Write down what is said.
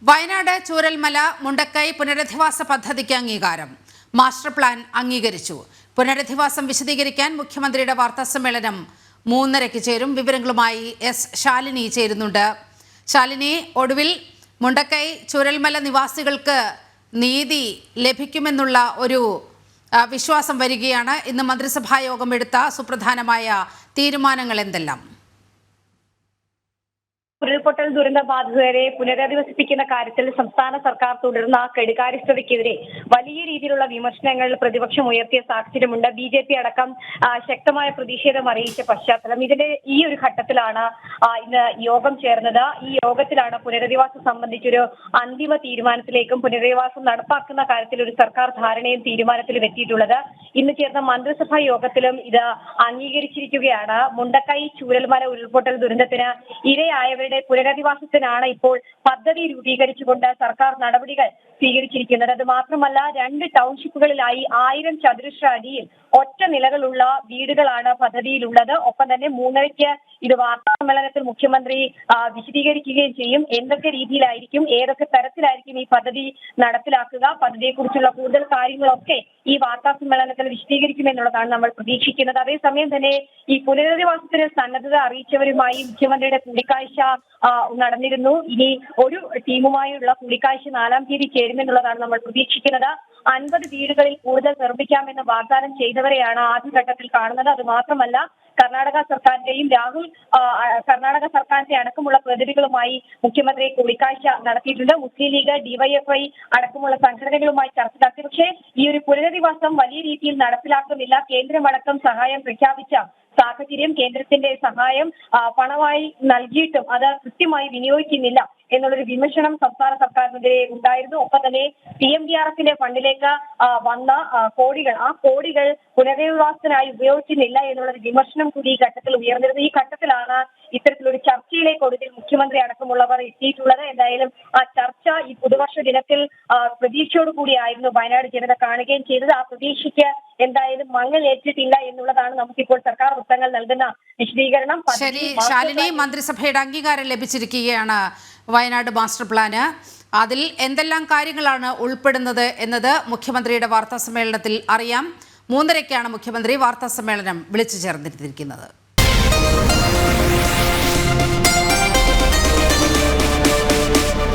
വയനാട് ചൂരൽമല മുണ്ടക്കൈ പുനരധിവാസ പദ്ധതിക്ക് അംഗീകാരം. മാസ്റ്റർ പ്ലാൻ അംഗീകരിച്ചു. പുനരധിവാസം വിശദീകരിക്കാൻ മുഖ്യമന്ത്രിയുടെ വാർത്താസമ്മേളനം 3:30-ക്ക് ചേരും. വിവരങ്ങളുമായി എസ് ശാലിനി ചേരുന്നുണ്ട്. ശാലിനി, ഒടുവിൽ മുണ്ടക്കൈ ചൂരൽമല നിവാസികൾക്ക് നീതി ലഭിക്കുമെന്നുള്ള ഒരു വിശ്വാസം വരികയാണ്. ഇന്ന് മന്ത്രിസഭാ യോഗം എടുത്ത സുപ്രധാനമായ തീരുമാനങ്ങൾ എന്തെല്ലാം? ഉരുൾപൊട്ടൽ ദുരന്ത ബാധിതരെ പുനരധിവസിപ്പിക്കുന്ന കാര്യത്തിൽ സംസ്ഥാന സർക്കാർ തുടരുന്ന കെടുകാര്യസ്ഥതയ്ക്കെതിരെ വലിയ രീതിയിലുള്ള വിമർശനങ്ങൾ പ്രതിപക്ഷം ഉയർത്തിയ സാഹചര്യമുണ്ട്. BJP അടക്കം ശക്തമായ പ്രതിഷേധം അറിയിച്ച പശ്ചാത്തലം. ഇതിന്റെ ഈ ഒരു ഘട്ടത്തിലാണ് ഇന്ന് യോഗം ചേർന്നത്. ഈ യോഗത്തിലാണ് പുനരധിവാസം സംബന്ധിച്ചൊരു അന്തിമ തീരുമാനത്തിലേക്കും പുനരധിവാസം നടപ്പാക്കുന്ന കാര്യത്തിൽ ഒരു സർക്കാർ ധാരണയും തീരുമാനത്തിലും എത്തിയിട്ടുള്ളത്. ഇന്ന് ചേർന്ന മന്ത്രിസഭാ യോഗത്തിലും ഇത് അംഗീകരിച്ചിരിക്കുകയാണ്. മുണ്ടക്കൈ ചൂരൽമല ഉരുൾപൊട്ടൽ ദുരന്തത്തിന് ഇരയായവരുടെ പുനരധിവാസത്തിനാണ് ഇപ്പോൾ പദ്ധതി രൂപീകരിച്ചുകൊണ്ട് സർക്കാർ നടപടികൾ സ്വീകരിച്ചിരിക്കുന്നത്. അത് മാത്രമല്ല, 2 ടൗൺഷിപ്പുകളിലായി 1000 ചതുരശ്ര അടിയിൽ ഒറ്റ നിലകളുള്ള വീടുകളാണ് പദ്ധതിയിലുള്ളത്. ഒപ്പം തന്നെ 3:30-ക്ക് ഇത് വാർത്താസമ്മേളനത്തിൽ മുഖ്യമന്ത്രി വിശദീകരിക്കുകയും ചെയ്യും. എന്തൊക്കെ രീതിയിലായിരിക്കും, ഏതൊക്കെ തരത്തിലായിരിക്കും ഈ പദ്ധതി നടപ്പിലാക്കുക, പദ്ധതിയെക്കുറിച്ചുള്ള കൂടുതൽ കാര്യങ്ങളൊക്കെ ഈ വാർത്താസമ്മേളനത്തിൽ വിശദീകരിക്കുമെന്നുള്ളതാണ് നമ്മൾ പ്രതീക്ഷിക്കുന്നത്. അതേസമയം തന്നെ ഈ പുനരധിവാസത്തിന് സന്നദ്ധത അറിയിച്ചവരുമായി മുഖ്യമന്ത്രിയുടെ കൂടിക്കാഴ്ച നടന്നിരുന്നു. ഇനി ഒരു ടീമുമായുള്ള കൂടിക്കാഴ്ച 4-ാം തീയതി ചേരുമെന്നുള്ളതാണ് നമ്മൾ പ്രതീക്ഷിക്കുന്നത്. 50 വീടുകളിൽ കൂടുതൽ നിർമ്മിക്കാമെന്ന് വാഗ്ദാനം ചെയ്തവരെയാണ് ആദ്യഘട്ടത്തിൽ കാണുന്നത്. അത് മാത്രമല്ല, കർണാടക സർക്കാരിന്റെയും കർണാടക സർക്കാരിന്റെ അടക്കമുള്ള പ്രതിനിധികളുമായി മുഖ്യമന്ത്രി കൂടിക്കാഴ്ച നടത്തിയിട്ടുണ്ട്. മുസ്ലിം ലീഗ്, DYFI അടക്കമുള്ള സംഘടനകളുമായി ചർച്ച നടത്തി. പക്ഷേ ഈ ഒരു പുനരധിവാസം വലിയ രീതിയിൽ നടപ്പിലാക്കുന്നില്ല. കേന്ദ്രമടക്കം സഹായം പ്രഖ്യാപിച്ച സാഹചര്യം, കേന്ദ്രത്തിന്റെ സഹായം പണമായി നൽകിയിട്ടും അത് കൃത്യമായി വിനിയോഗിക്കുന്നില്ല എന്നുള്ളൊരു വിമർശനം സംസ്ഥാന സർക്കാരിനെതിരെ ഉണ്ടായിരുന്നു. ഒപ്പം തന്നെ PMDRF-ന്റെ ഫണ്ടിലേക്ക് വന്ന കോടികൾ, ആ കോടികൾ പുനരധിവാസത്തിനായി ഉപയോഗിക്കുന്നില്ല എന്നുള്ളൊരു വിമർശനം കൂടി ഈ ഘട്ടത്തിൽ ഉയർന്നിരുന്നു. ഈ ഘട്ടത്തിലാണ് ഇത്തരത്തിലൊരു ചർച്ചയിലേക്ക് ഒടുവിൽ മുഖ്യമന്ത്രി അടക്കമുള്ളവർ എത്തിയിട്ടുള്ളത്. എന്തായാലും ആ ചർച്ച ഈ പുതുവർഷ ദിനത്തിൽ പ്രതീക്ഷയോടുകൂടിയായിരുന്നു വയനാട് ജനത കാണുകയും ചെയ്തത്. ആ പ്രതീക്ഷയ്ക്ക് എന്തായാലും മങ്ങലേറ്റിട്ടില്ല എന്നുള്ളതാണ് നമുക്കിപ്പോൾ സർക്കാർ വൃത്തങ്ങൾ നൽകുന്ന വിശദീകരണം. ശരി ശാലിനി, മന്ത്രിസഭയുടെ അംഗീകാരം ലഭിച്ചിരിക്കുകയാണ് വയനാട് മാസ്റ്റർ പ്ലാന്. അതിൽ എന്തെല്ലാം കാര്യങ്ങളാണ് ഉൾപ്പെടുന്നത് എന്നത് മുഖ്യമന്ത്രിയുടെ വാർത്താസമ്മേളനത്തിൽ അറിയാം. 3:30-ക്കാണ് മുഖ്യമന്ത്രി വാർത്താസമ്മേളനം വിളിച്ചു ചേർന്നിരിക്കുന്നത്.